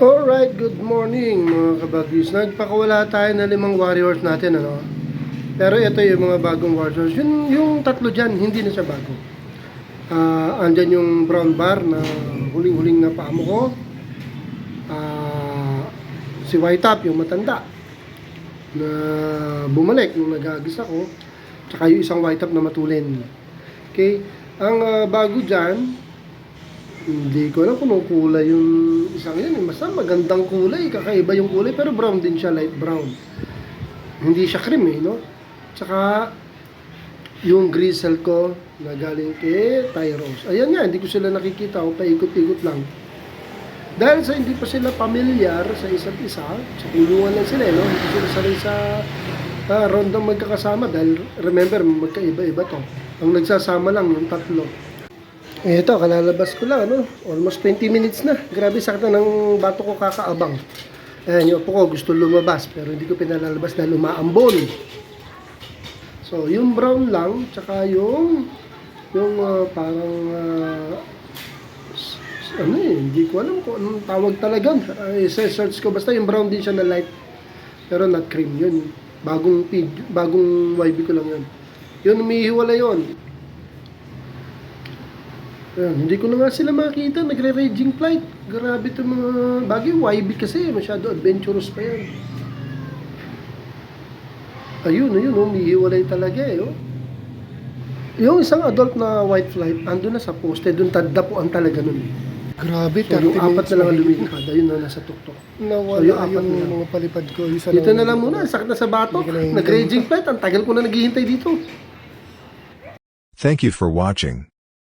Alright, good morning mga kabagyos. Nagpakawala tayo na 5 warriors natin, ano? Pero ito yung mga bagong warriors. Yung tatlo dyan, hindi na siya bago. Andyan yung brown bar na huling-huling na paamo ko. Si White Top, yung matanda na bumalik nung nag-agis ako. Tsaka yung isang White Top na matulin. Okay? Ang bago dyan, hindi ko alam kung kulay yung isang yan. Basta magandang kulay, kakaiba yung kulay, pero brown din siya, light brown. Hindi siya cream no? Tsaka, yung grizzle ko na galing kay Tyros. Ayan nga, hindi ko sila nakikita, o paikot-ikot lang. Dahil sa hindi pa sila pamilyar sa isa't isa, sa kulungan lang sila, no? Hindi sila sanay sa rondang magkakasama, dahil remember, magkaiba-iba to. Ang nagsasama lang yung tatlo. Ito, kalalabas ko lang, ano? Almost 20 minutes na. Grabe, sakit na ng bato ko kakaabang. Ayan, yung apo ko gusto lumabas, pero hindi ko pinalalabas dahil umaambon. So, yung brown lang, tsaka yung parang, hindi ko alam kung anong tawag talaga. Search ko, basta yung brown din siya na light, pero not cream yun. Bagong YB ko lang yun. Yun, umihiwala yun. Ayan, hindi ko na nga sila makita, nagre-raging flight. Grabe itong mga bagay, YB kasi, masyado adventurous pa yan. Ayun, umihiwalay talaga oh. Yung isang adult na white flight, ando na sa poste, doon tadapuan talaga nun. Grabe, So yung 30 apat minutes na lang ang mahigit. lumilipad, ayun na nasa tuktok. Nawala yung apat yung na lang. mga palipad ko. Isa Dito na lang muna, sakit na sa batok. Hindi ko na Nag-raging flight, ang tagal ko na naghihintay dito. Thank you for watching.